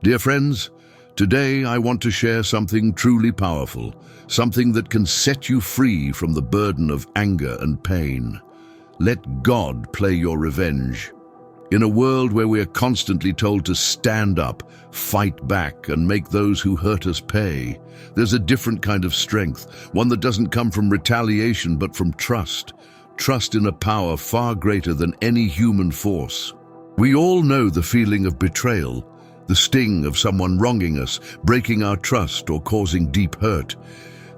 Dear friends, today I want to share something truly powerful, something that can set you free from the burden of anger and pain. Let God play your revenge. In a world where we are constantly told to stand up, fight back, and make those who hurt us pay, there's a different kind of strength, one that doesn't come from retaliation but from trust. Trust in a power far greater than any human force. We all know the feeling of betrayal, the sting of someone wronging us, breaking our trust or causing deep hurt.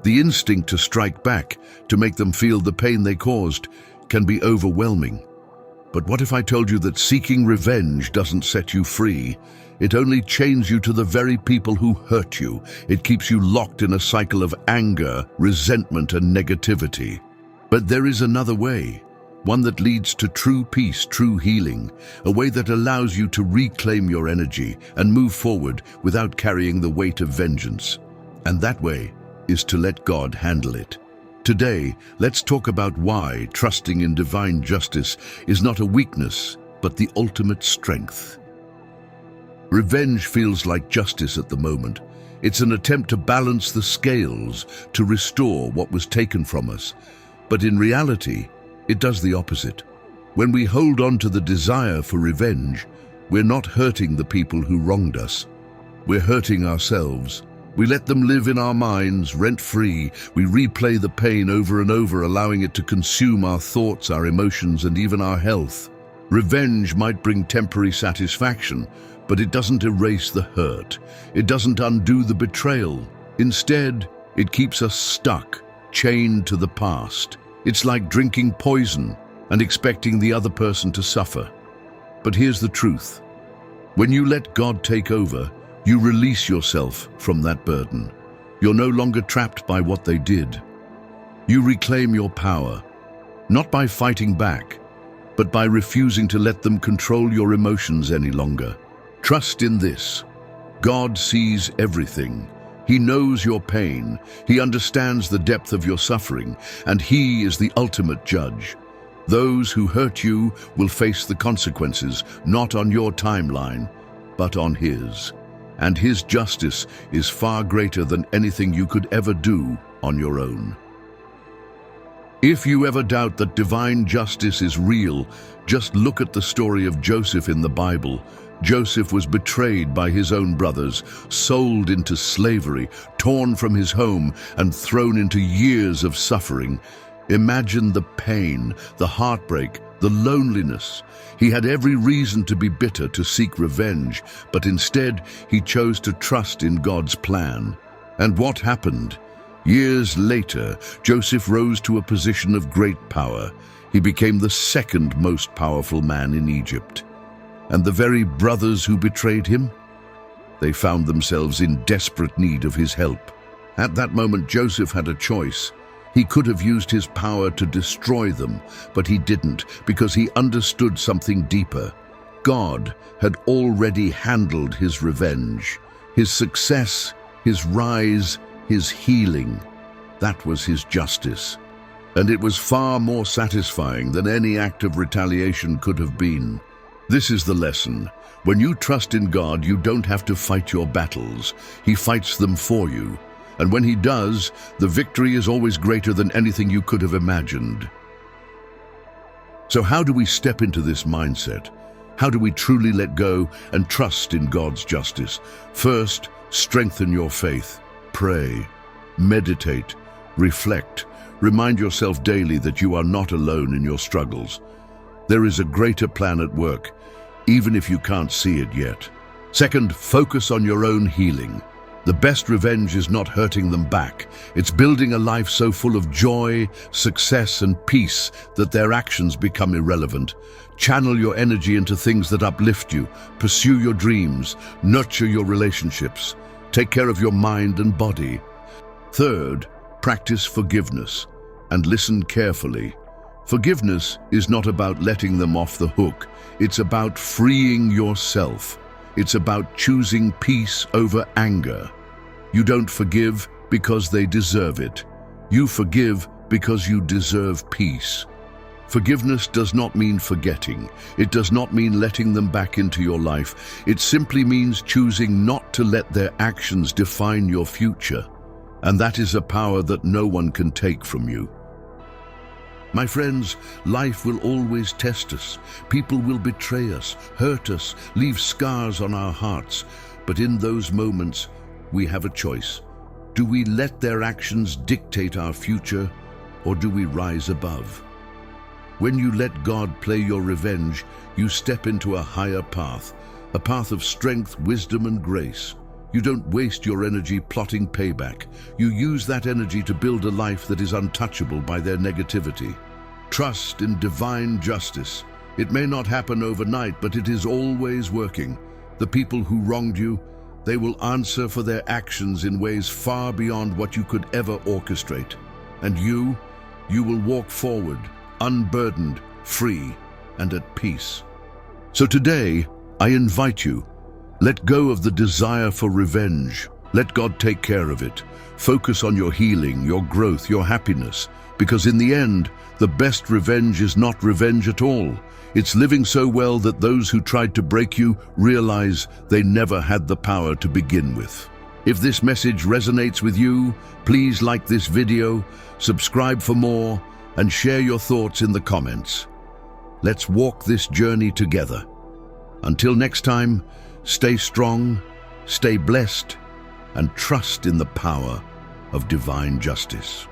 The instinct to strike back, to make them feel the pain they caused, can be overwhelming. But what if I told you that seeking revenge doesn't set you free? It only chains you to the very people who hurt you. It keeps you locked in a cycle of anger, resentment, and negativity. But there is another way. One that leads to true peace, true healing, a way that allows you to reclaim your energy and move forward without carrying the weight of vengeance. And that way is to let God handle it. Today, let's talk about why trusting in divine justice is not a weakness, but the ultimate strength. Revenge feels like justice at the moment. It's an attempt to balance the scales, to restore what was taken from us. But in reality, it does the opposite. When we hold on to the desire for revenge, we're not hurting the people who wronged us. We're hurting ourselves. We let them live in our minds, rent-free. We replay the pain over and over, allowing it to consume our thoughts, our emotions, and even our health. Revenge might bring temporary satisfaction, but it doesn't erase the hurt. It doesn't undo the betrayal. Instead, it keeps us stuck, chained to the past. It's like drinking poison and expecting the other person to suffer. But here's the truth. When you let God take over, you release yourself from that burden. You're no longer trapped by what they did. You reclaim your power, not by fighting back, but by refusing to let them control your emotions any longer. Trust in this. God sees everything. He knows your pain, He understands the depth of your suffering, and He is the ultimate judge. Those who hurt you will face the consequences, not on your timeline, but on His. And His justice is far greater than anything you could ever do on your own. If you ever doubt that divine justice is real, just look at the story of Joseph in the Bible. Joseph was betrayed by his own brothers, sold into slavery, torn from his home, and thrown into years of suffering. Imagine the pain, the heartbreak, the loneliness. He had every reason to be bitter, to seek revenge, but instead he chose to trust in God's plan. And what happened? Years later, Joseph rose to a position of great power. He became the second most powerful man in Egypt. And the very brothers who betrayed him? They found themselves in desperate need of his help. At that moment, Joseph had a choice. He could have used his power to destroy them, but he didn't, because he understood something deeper. God had already handled his revenge, his success, his rise, his healing. That was his justice. And it was far more satisfying than any act of retaliation could have been. This is the lesson. When you trust in God, you don't have to fight your battles. He fights them for you. And when He does, the victory is always greater than anything you could have imagined. So how do we step into this mindset? How do we truly let go and trust in God's justice? First, strengthen your faith. Pray, meditate, reflect. Remind yourself daily that you are not alone in your struggles. There is a greater plan at work, even if you can't see it yet. Second, focus on your own healing. The best revenge is not hurting them back. It's building a life so full of joy, success, and peace that their actions become irrelevant. Channel your energy into things that uplift you. Pursue your dreams. Nurture your relationships. Take care of your mind and body. Third, practice forgiveness and listen carefully. Forgiveness is not about letting them off the hook. It's about freeing yourself. It's about choosing peace over anger. You don't forgive because they deserve it. You forgive because you deserve peace. Forgiveness does not mean forgetting. It does not mean letting them back into your life. It simply means choosing not to let their actions define your future. And that is a power that no one can take from you. My friends, life will always test us. People will betray us, hurt us, leave scars on our hearts. But in those moments, we have a choice. Do we let their actions dictate our future, or do we rise above? When you let God play your revenge, you step into a higher path, a path of strength, wisdom, and grace. You don't waste your energy plotting payback. You use that energy to build a life that is untouchable by their negativity. Trust in divine justice. It may not happen overnight, but it is always working. The people who wronged you, they will answer for their actions in ways far beyond what you could ever orchestrate. And you will walk forward, unburdened, free, and at peace. So today, I invite you, let go of the desire for revenge. Let God take care of it. Focus on your healing, your growth, your happiness, because in the end, the best revenge is not revenge at all. It's living so well that those who tried to break you realize they never had the power to begin with. If this message resonates with you, please like this video, subscribe for more, and share your thoughts in the comments. Let's walk this journey together. Until next time, stay strong, stay blessed, and trust in the power of divine justice.